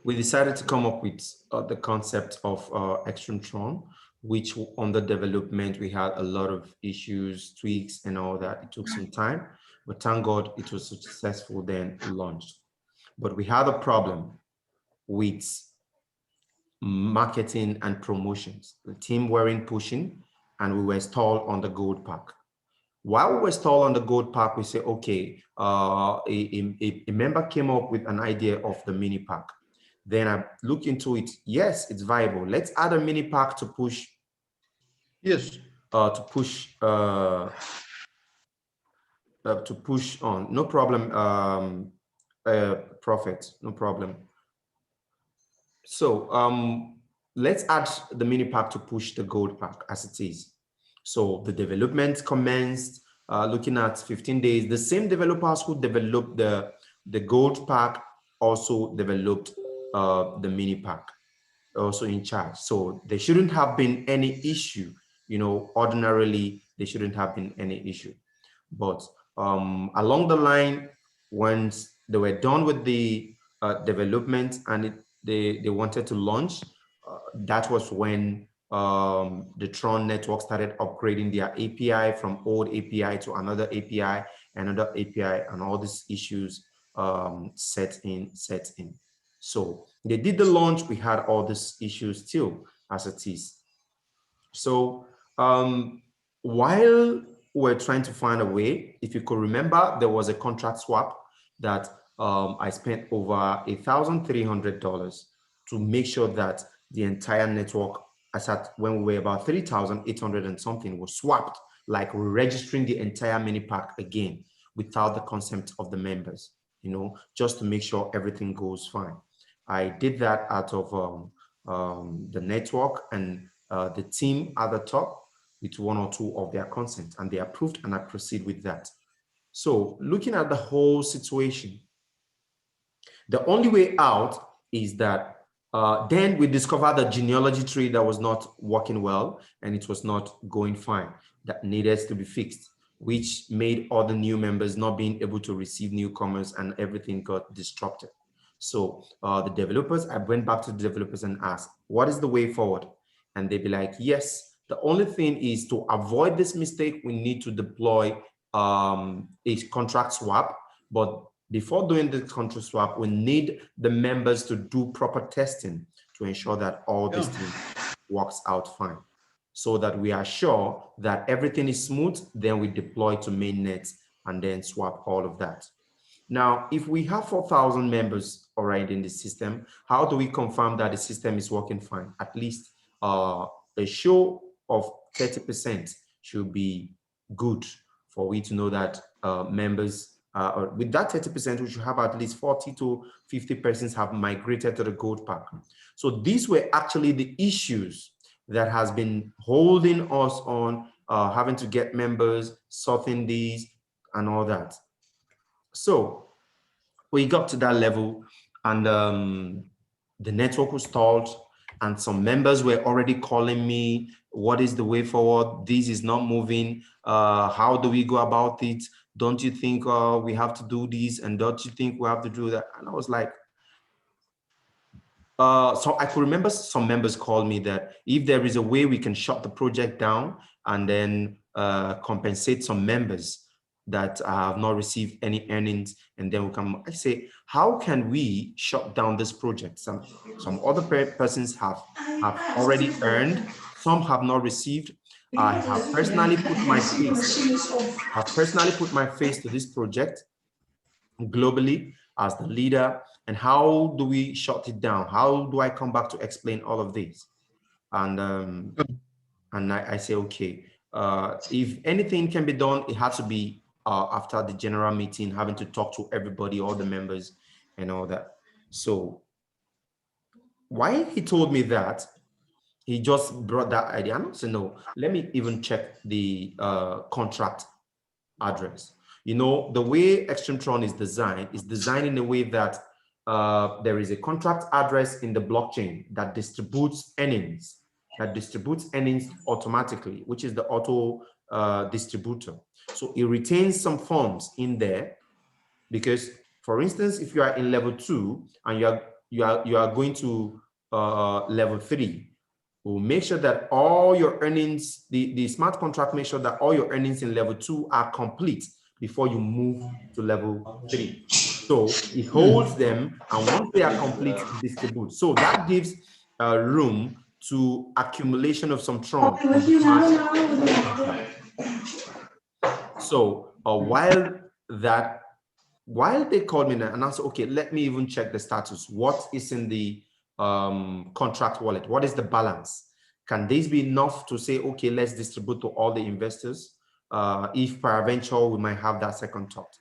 We decided to come up with the concept of X3mTron, which under development, we had a lot of issues, tweaks, and all that. It took some time, but thank God it was successful then launched. But we had a problem with marketing and promotions. The team weren't pushing, and we were stalled on the gold pack. While we were stalled on the gold pack, we said, okay, a member came up with an idea of the mini pack. Then I look into it. Yes, it's viable. Let's add a mini pack to push. Yes. To push on. No problem. Profit. No problem. So let's add the mini pack to push the gold pack as it is. So the development commenced. Looking at 15 days. The same developers who developed the gold pack also developed the mini pack, also in charge. So there shouldn't have been any issue. You know, ordinarily, there shouldn't have been any issue. But along the line, once they were done with the development and they wanted to launch, that was when the Tron network started upgrading their API from old API to another API, and all these issues set in. So they did the launch. We had all these issues still as it is. So while we're trying to find a way, if you could remember, there was a contract swap that I spent over $1,300 to make sure that the entire network, as at when we were about 3,800 and something, was swapped, like registering the entire mini pack again without the consent of the members, you know, just to make sure everything goes fine. I did that out of the network and the team at the top with one or two of their consent, and they approved, and I proceed with that. So looking at the whole situation, the only way out is that then we discovered the genealogy tree that was not working well, and it was not going fine, that needed to be fixed, which made all the new members not being able to receive newcomers, and everything got disrupted. So the developers, I went back to the developers and asked, what is the way forward? And they'd be like, yes, the only thing is to avoid this mistake, we need to deploy a contract swap. But before doing the contract swap, we need the members to do proper testing to ensure that all this thing works out fine, so that we are sure that everything is smooth. Then we deploy to mainnet and then swap all of that. Now, if we have 4,000 members already in the system, how do we confirm that the system is working fine? At least a show of 30% should be good for we to know that members, with that 30%, we should have at least 40 to 50 persons have migrated to the gold pack. So these were actually the issues that has been holding us on having to get members, sorting these and all that. So we got to that level, and the network was stalled, and some members were already calling me, what is the way forward? This is not moving. How do we go about it? Don't you think we have to do this? And don't you think we have to do that? And I was like, so I could remember some members called me that if there is a way we can shut the project down and then compensate some members that have not received any earnings, and then we come. I say, how can we shut down this project? Some other persons have already earned, some have not received. I have personally put my face to this project globally as the leader. And how do we shut it down? How do I come back to explain all of this? And I say, okay, if anything can be done, it has to be after the general meeting, having to talk to everybody, all the members and all that. So why he told me that, he just brought that idea. And I said, no, let me even check the contract address. You know, the way X3mTron is designed in a way that there is a contract address in the blockchain that distributes earnings, automatically, which is the auto distributor. So it retains some funds in there because, for instance, if you are in level 2 and you are going to level 3. We'll make sure that all your earnings, the smart contract, make sure that all your earnings in level 2 are complete before you move to level 3. So it holds them, and once they are complete, it distributes. So that gives room to accumulation of some tron. So while they called me and I said, okay, let me even check the status. What is in the contract wallet? What is the balance? Can this be enough to say, okay, let's distribute to all the investors? If peradventure we might have that second thought.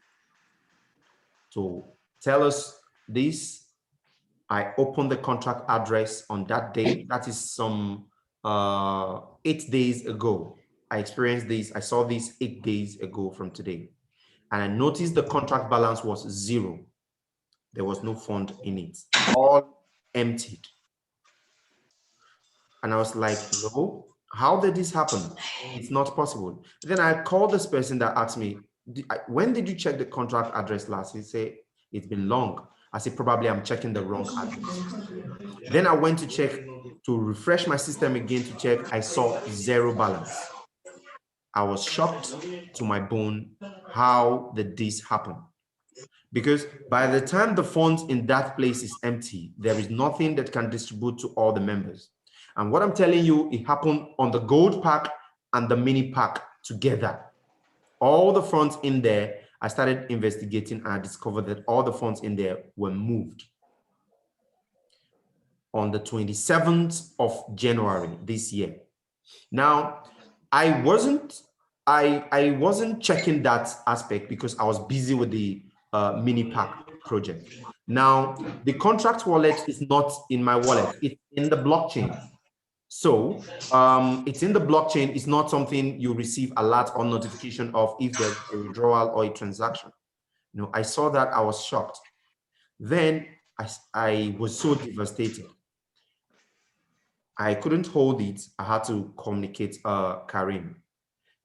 To tell us this, I opened the contract address on that day. That is some 8 days ago. I experienced this. I saw this 8 days ago from today. And I noticed the contract balance was 0. There was no fund in it, all emptied. And I was like, no, how did this happen? It's not possible. Then I called this person that asked me, when did you check the contract address last? He said, it's been long. I said, probably I'm checking the wrong address. Then I went to check, to refresh my system again to check. I saw 0 balance. I was shocked to my bone. How did this happen? Because by the time the funds in that place is empty, there is nothing that can distribute to all the members. And what I'm telling you, it happened on the gold pack and the mini pack together. All the funds in there, I started investigating and I discovered that all the funds in there were moved. On the 27th of January this year. Now, I wasn't checking that aspect because I was busy with the mini pack project. Now, the contract wallet is not in my wallet, it's in the blockchain. So it's in the blockchain. It's not something you receive alert or notification of if there's a withdrawal or a transaction. You know, I saw that, I was shocked. Then I was so devastated. I couldn't hold it. I had to communicate Karim.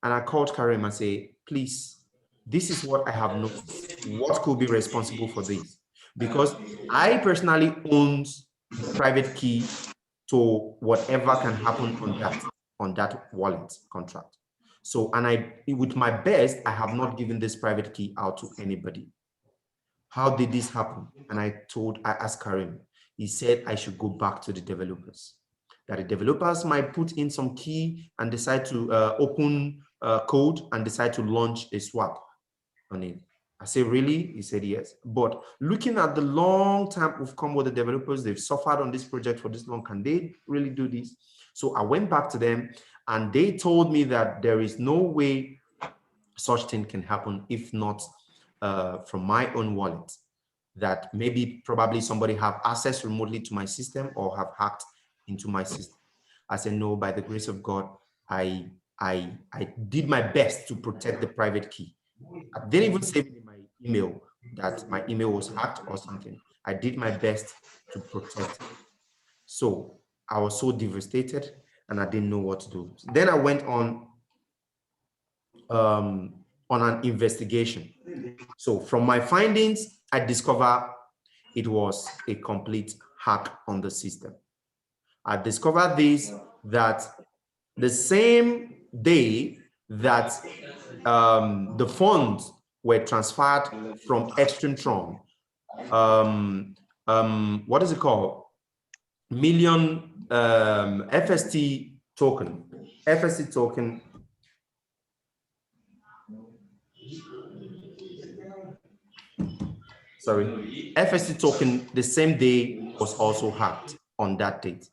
And I called Karim and say, please, this is what I have noticed. What could be responsible for this? Because I personally own the private key to whatever can happen on that wallet contract. So, and with my best, I have not given this private key out to anybody. How did this happen? And I asked Karim. He said I should go back to the developers. That the developers might put in some key and decide to open code and decide to launch a swap on it. I said, really? He said, yes. But looking at the long time we've come with the developers, they've suffered on this project for this long. Can they really do this? So I went back to them and they told me that there is no way such thing can happen if not from my own wallet. That maybe probably somebody have access remotely to my system or have hacked into my system. I said, no, by the grace of God, I did my best to protect the private key. I didn't even say in my email that my email was hacked or something. I did my best to protect it. So I was so devastated and I didn't know what to do. Then I went on an investigation. So from my findings, I discovered it was a complete hack on the system. I discovered that the same day that the funds were transferred from X3mTron, what is it called? Million FST token. FST token. Sorry, FST token the same day was also hacked on that date.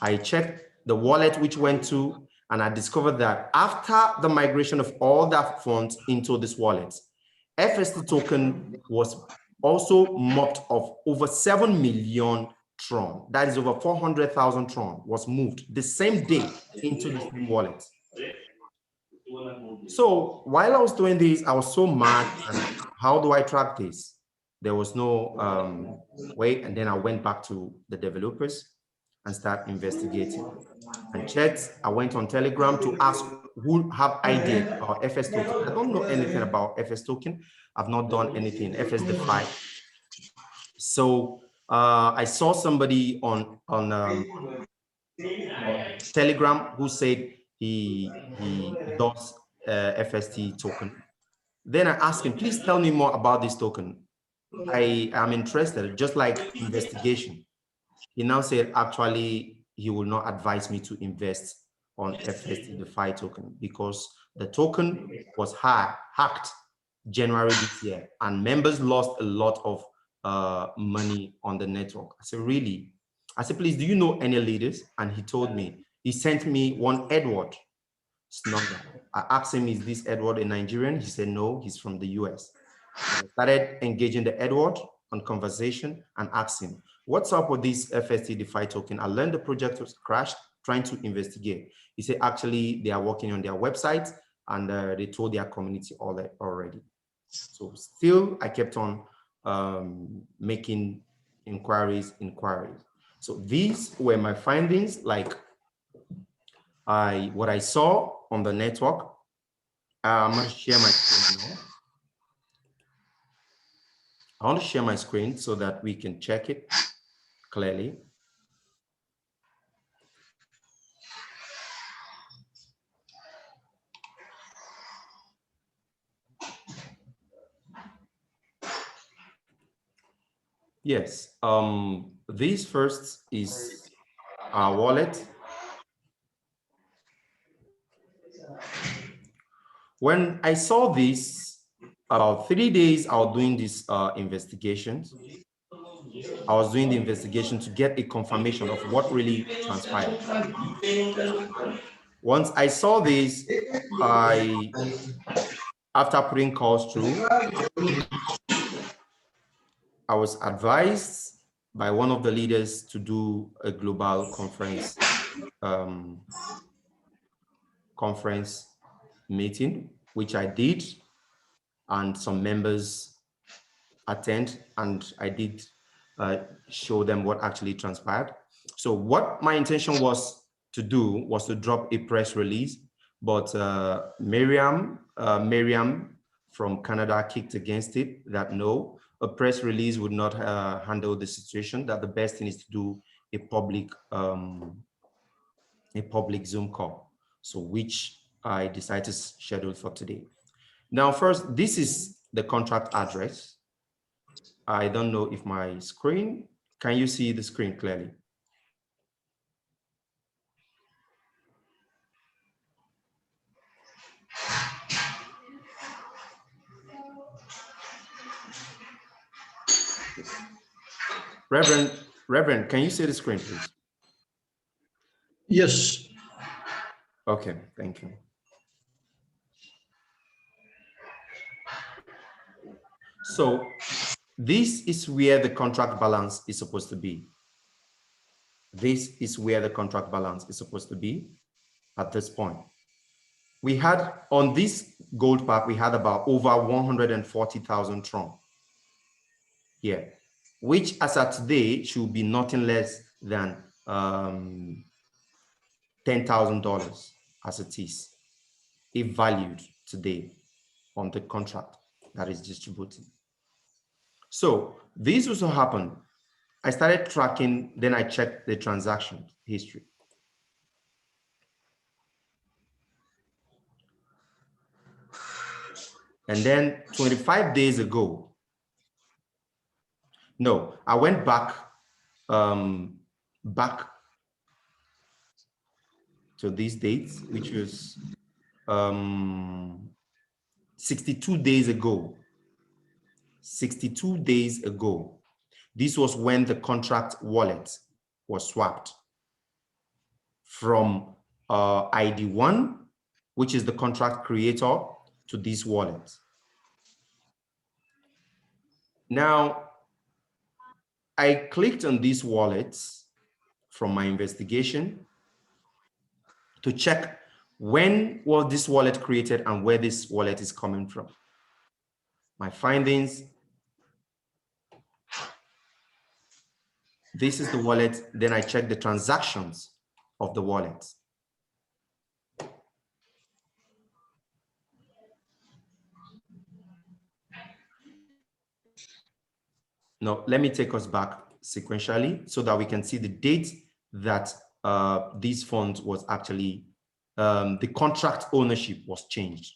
I checked the wallet which went to, and I discovered that after the migration of all that funds into this wallet, FST token was also mopped of over 7 million tron. That is over 400,000 tron was moved the same day into the same wallet. So while I was doing this, I was so mad. How do I track this? There was no way. And then I went back to the developers and start investigating and checked. I went on Telegram to ask who have idea about FS token. I don't know anything about FS token. I've not done anything FS Defi. So I saw somebody on Telegram who said he does FST token. Then I asked him, please tell me more about this token. I am interested, just like investigation. He now said, actually, he will not advise me to invest on FST DeFi token because the token was hacked January this year, and members lost a lot of money on the network. I said, really? I said, please, do you know any leaders? And he told me, he sent me one Edward's number. I asked him, is this Edward a Nigerian? He said, no, he's from the US. I started engaging the Edward on conversation and asked him, what's up with this FST DeFi token? I learned the project was crashed, trying to investigate. He said, actually, they are working on their website and they told their community already. So still, I kept on making inquiries. So these were my findings, like what I saw on the network. I'm going to share my screen now. I want to share my screen so that we can check it clearly. Yes, this first is our wallet. When I saw this, about 3 days, I was doing this investigations. I was doing the investigation to get a confirmation of what really transpired. Once I saw this, after putting calls through, I was advised by one of the leaders to do a global conference meeting, which I did, and some members attend, and I did show them what actually transpired. So what my intention was to do was to drop a press release, but Miriam from Canada kicked against it, that no, a press release would not handle the situation, that the best thing is to do a public Zoom call. So which I decided to schedule for today. Now, first, this is the contract address. I don't know if my screen, can you see the screen clearly? Reverend, can you see the screen, please? Yes. Okay, thank you. So this is where the contract balance is supposed to be. This is where the contract balance is supposed to be at this point. We had on this gold pack, we had about over 140,000 tron here, which as at today should be nothing less than $10,000 as it is, if valued today on the contract that is distributed. So this also happened. I started tracking, then I checked the transaction history. And then 25 days ago, no, I went back to these dates, which was 62 days ago. 62 days ago, this was when the contract wallet was swapped from ID1, which is the contract creator, to this wallet. Now, I clicked on these wallets from my investigation to check when was this wallet created and where this wallet is coming from. My findings, this is the wallet. Then I check the transactions of the wallet. No, let me take us back sequentially so that we can see the date that these funds was actually, the contract ownership was changed.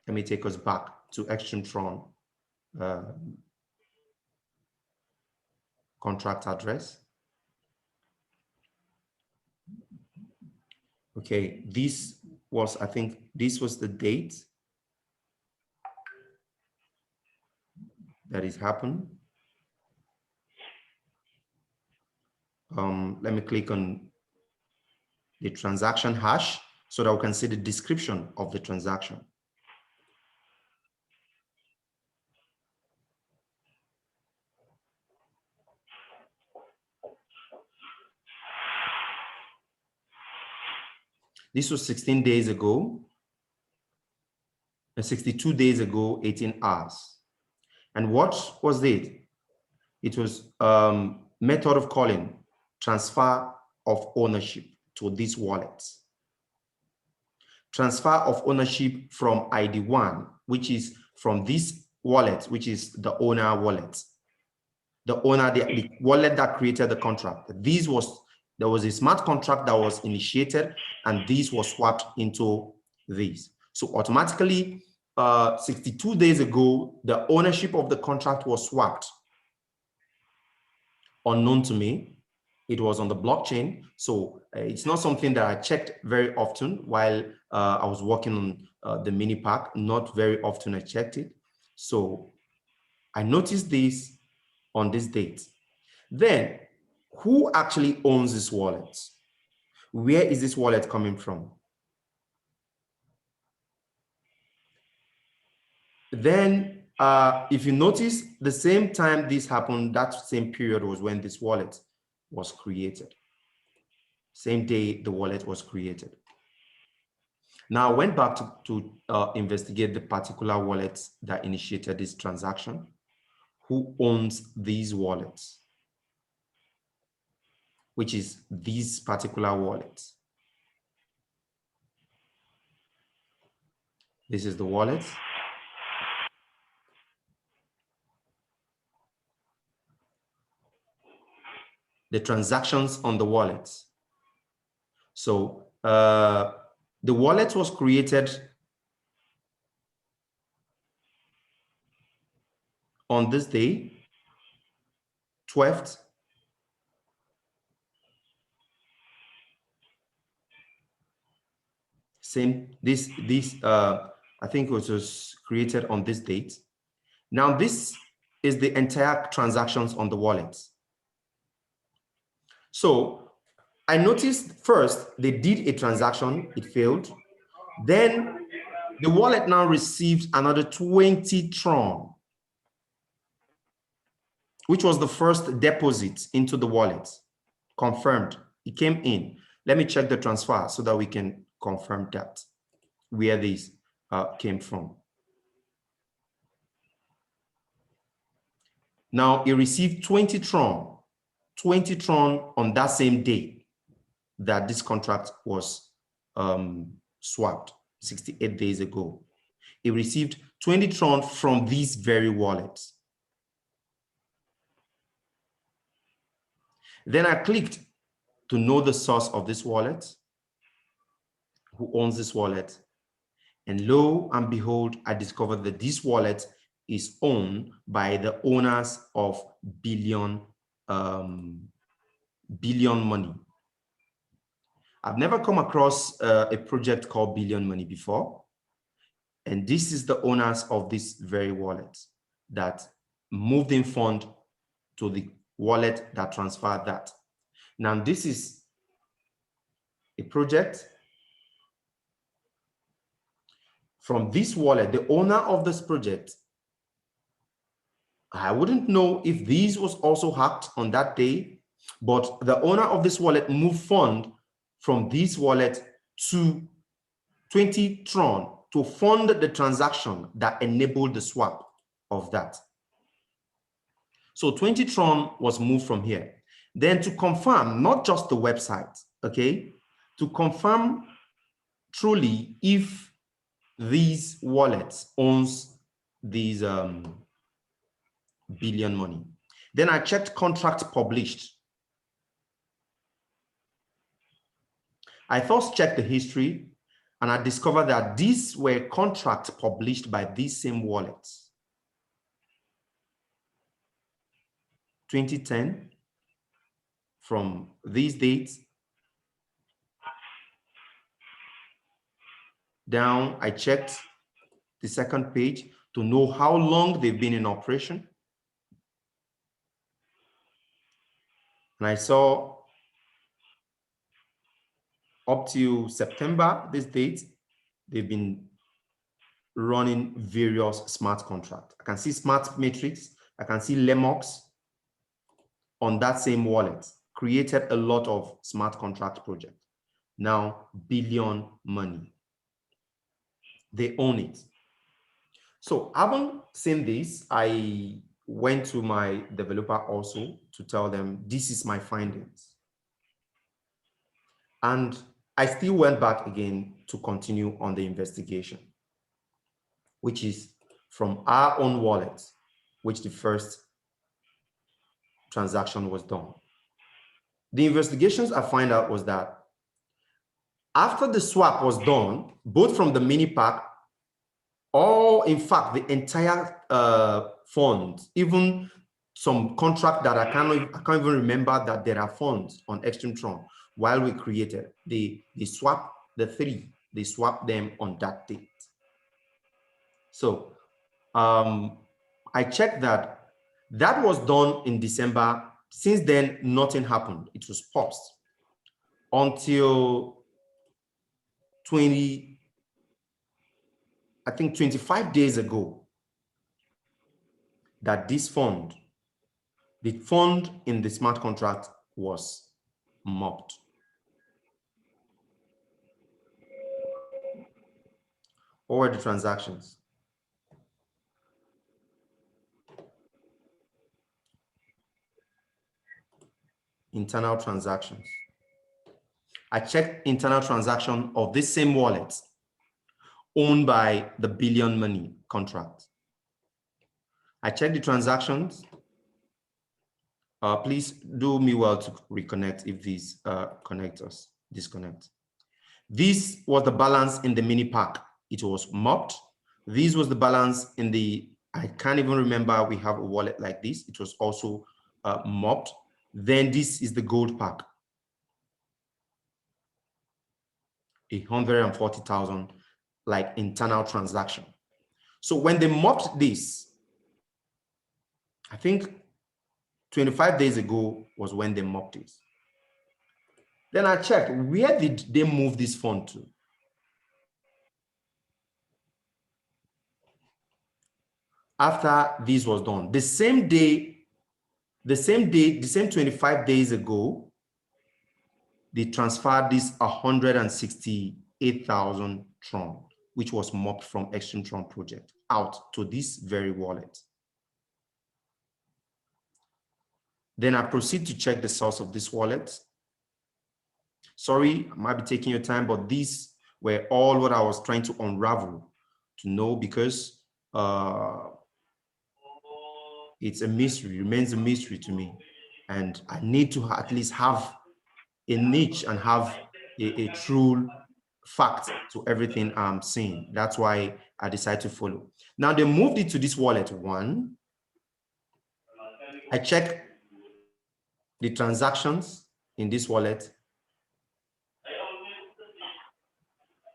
Let me take us back to X3mTron contract address. Okay, this was, I think this was the date that is happened. Let me click on the transaction hash so that we can see the description of the transaction. This was 16 days ago, and 62 days ago, 18 hours. And what was it? It was method of calling, transfer of ownership to this wallet. Transfer of ownership from ID1, which is from this wallet, which is the owner wallet. The owner, the wallet that created the contract. There was a smart contract that was initiated, and this was swapped into this. So automatically, 62 days ago, the ownership of the contract was swapped. Unknown to me, it was on the blockchain. So it's not something that I checked very often while I was working on the mini pack. Not very often I checked it. So I noticed this on this date. Then, who actually owns this wallet? Where is this wallet coming from? Then, if you notice, the same time this happened, that same period was when this wallet was created. Same day the wallet was created. Now, I went back to investigate the particular wallets that initiated this transaction. Who owns these wallets? Which is these particular wallets. This is the wallet. The transactions on the wallet. So the wallet was created on this day, 12th. Same, I think it was created on this date. Now this is the entire transactions on the wallet. So I noticed first they did a transaction, it failed. Then the wallet now received another 20 tron, which was the first deposit into the wallet. Confirmed, it came in. Let me check the transfer so that we can confirm that, where this came from. Now it received 20 tron on that same day that this contract was swapped 68 days ago. It received 20 tron from these very wallets. Then I clicked to know the source of this wallet, who owns this wallet. And lo and behold, I discovered that this wallet is owned by the owners of Billion Money. I've never come across a project called Billion Money before. And this is the owners of this very wallet that moved in fund to the wallet that transferred that. Now, this is a project from this wallet, the owner of this project. I wouldn't know if this was also hacked on that day, but the owner of this wallet moved fund from this wallet to 20 tron to fund the transaction that enabled the swap of that. So 20 tron was moved from here. Then to confirm, not just the website, okay, to confirm truly if these wallets owns these billion money. Then I checked contracts published. I first checked the history and I discovered that these were contracts published by these same wallets. 2010, from these dates down, I checked the second page to know how long they've been in operation. And I saw up to September, this date, they've been running various smart contracts. I can see smart matrix, I can see Lemox on that same wallet, created a lot of smart contract projects. Now, billion money. They own it. So having seen this, I went to my developer also to tell them, this is my findings. And I still went back again to continue on the investigation, which is from our own wallet, which the first transaction was done. The investigations I find out was that after the swap was done, both from the mini pack, or in fact, the entire funds, even some contract that I can't even remember that there are funds on X3mTron while we created, they swap the three, they swap them on that date. So I checked that was done in December. Since then, nothing happened. It was paused until 25 days ago that this fund, the fund in the smart contract was mopped. What were the transactions? Internal transactions. I checked internal transaction of this same wallet owned by the billion money contract. I checked the transactions. Please do me well to reconnect if these connectors disconnect. This was the balance in the mini pack. It was mopped. This was the balance in the, I can't even remember, we have a wallet like this. It was also mopped. Then this is the gold pack. 140,000 like internal transaction. So when they mopped this, I think 25 days ago was when they mopped it. Then I checked, where did they move this fund to? After this was done, the same 25 days ago, they transferred this 168,000 tron, which was mopped from X3mTron project, out to this very wallet. Then I proceed to check the source of this wallet. Sorry, I might be taking your time, but these were all what I was trying to unravel to know, because it's a mystery, remains a mystery to me. And I need to at least have a niche and have a true fact to everything I'm seeing. That's why I decided to follow. Now they moved it to this wallet one. I check the transactions in this wallet.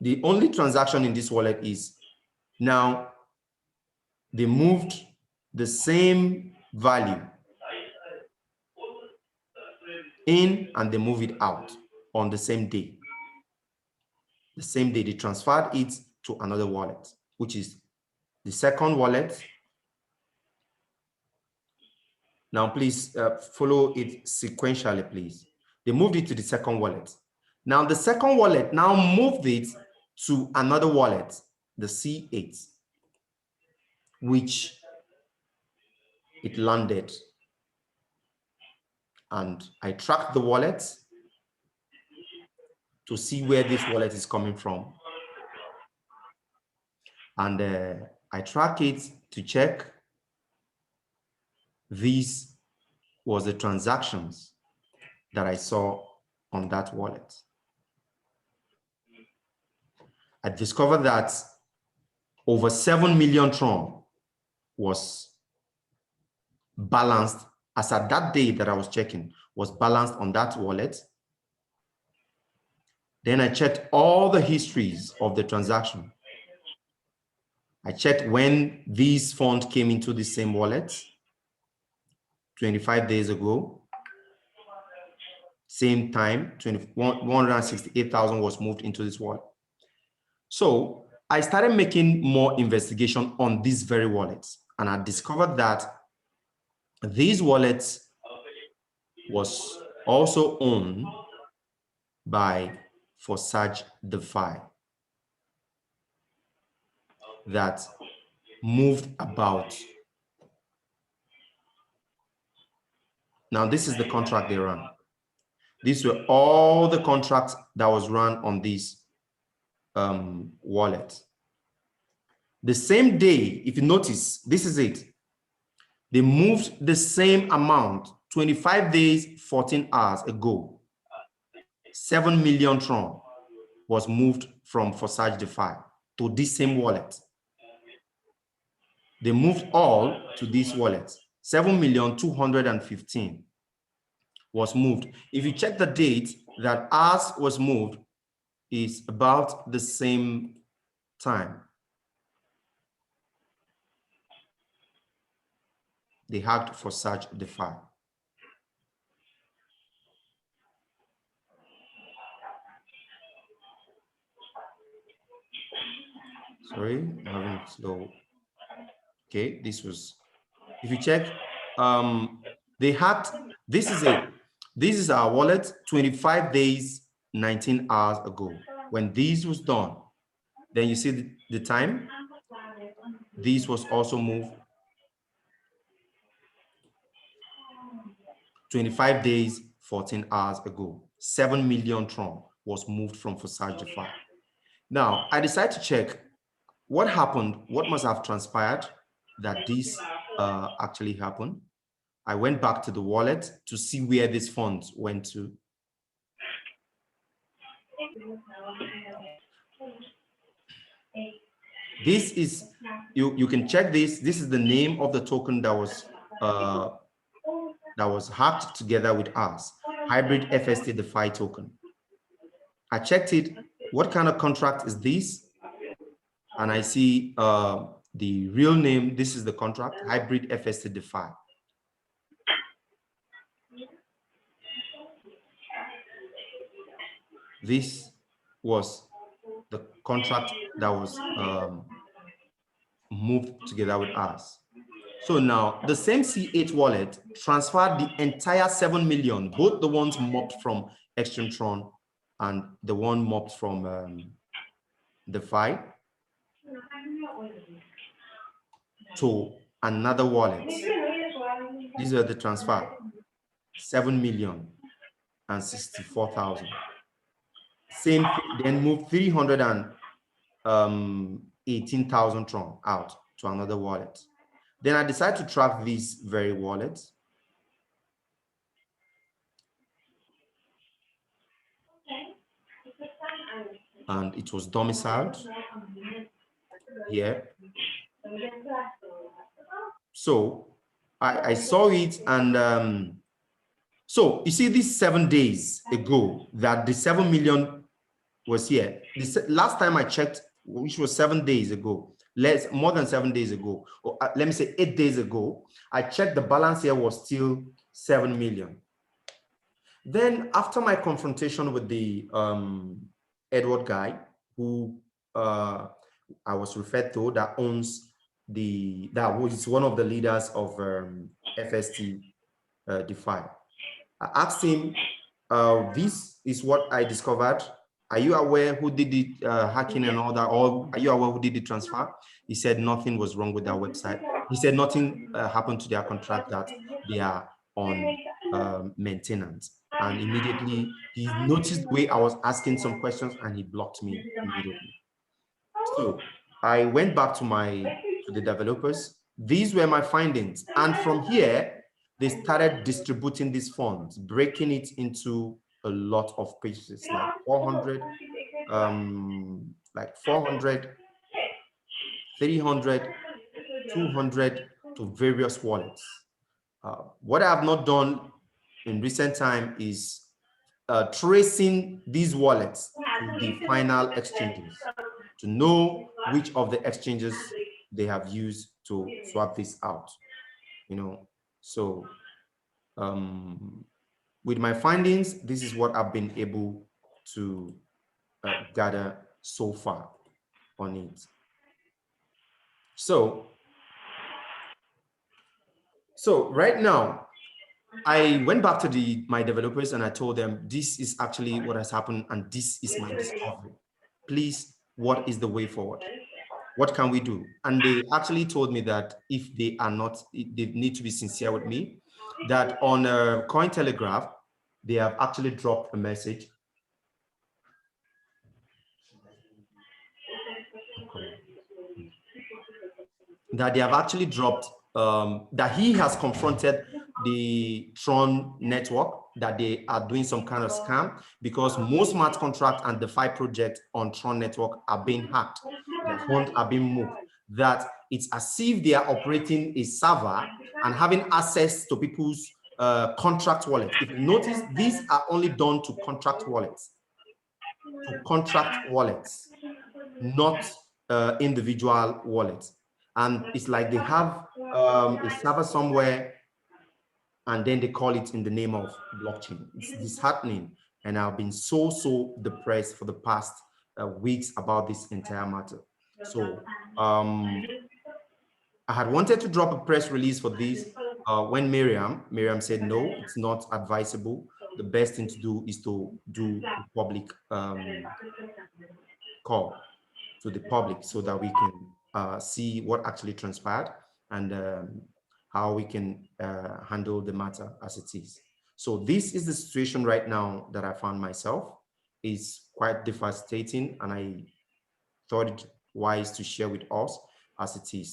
The only transaction in this wallet is now they moved the same value in and they move it out on the same day. The same day they transferred it to another wallet, which is the second wallet. Now, please follow it sequentially, please. They moved it to the second wallet. Now, the second wallet now moved it to another wallet, the C8, which it landed. And I tracked the wallet to see where this wallet is coming from. And I track it to check These was the transactions that I saw on that wallet. I discovered that over 7 million tron was balanced, as at that day that I was checking, was balanced on that wallet. Then I checked all the histories of the transaction. I checked when these funds came into the same wallet, 25 days ago. Same time, 168,000 was moved into this wallet. So I started making more investigation on these very wallets, and I discovered that these wallets was also owned by Forsage DeFi that moved about. Now, this is the contract they ran. These were all the contracts that was run on this wallet. The same day, if you notice, this is it. They moved the same amount 25 days, 14 hours ago. 7 million tron was moved from Forsage DeFi to this same wallet. They moved all to this wallet. 7,215,000 was moved. If you check the date that ours was moved, is about the same time. They hacked Forsage DeFi. Sorry, I'm having it slow. Okay, this was, if you check, they hacked, this is it. This is our wallet 25 days, 19 hours ago. When this was done, then you see the time. This was also moved 25 days, 14 hours ago. 7 million tron was moved from Forsage DeFi. Now, I decided to check what happened, what must have transpired that this actually happened. I went back to the wallet to see where these funds went to. This is, you can check this. This is the name of the token that was hacked together with us, Hybrid FST DeFi token. I checked it. What kind of contract is this? And I see the real name. This is the contract, Hybrid FST DeFi. This was the contract that was moved together with us. So now the same C8 wallet transferred the entire 7 million, both the ones mopped from X3mTron and the one mopped from DeFi, to another wallet. These are the transfer, 7,064,000. Same, then moved 318,000 tron out to another wallet. Then I decided to track these very wallets. And it was domiciled here. So I saw it, and so you see, this 7 days ago that the 7 million was here. Last time I checked, which was 7 days ago, more than 7 days ago, or let me say 8 days ago, I checked the balance here was still 7 million. Then after my confrontation with the Edward guy, who I was referred to, that owns that was one of the leaders of FST DeFi. I asked him, this is what I discovered. Are you aware who did the hacking and all that? Or are you aware who did the transfer? He said nothing was wrong with their website. He said nothing happened to their contract, that they are on maintenance. And immediately he noticed the way I was asking some questions, and he blocked me immediately. So I went back to the developers these were my findings. And from here, they started distributing these funds, breaking it into a lot of pieces, like 400, 300, 200 to various wallets. What I have not done in recent time is tracing these wallets to the final exchanges to know which of the exchanges they have used to swap this out, So with my findings, this is what I've been able to gather so far on it. So right now, I went back to my developers and I told them, this is actually what has happened and this is my discovery. Please, what is the way forward? What can we do? And they actually told me that if they are not, they need to be sincere with me, that on Cointelegraph, they have actually dropped a message. That they have actually dropped, that he has confronted the Tron network, that they are doing some kind of scam because most smart contract and DeFi projects on Tron network are being hacked. Their funds are being moved. That it's as if they are operating a server and having access to people's contract wallets. If you notice, these are only done to contract wallets. Not individual wallets. And it's like they have a server somewhere and then they call it in the name of blockchain. It's disheartening. And I've been so depressed for the past weeks about this entire matter. So I had wanted to drop a press release for this when Miriam said, no, it's not advisable. The best thing to do is to do a public call to the public so that we can see what actually transpired and how we can handle the matter as it is. So this is the situation right now that I found myself. It's quite devastating, and I thought it wise to share with us as it is.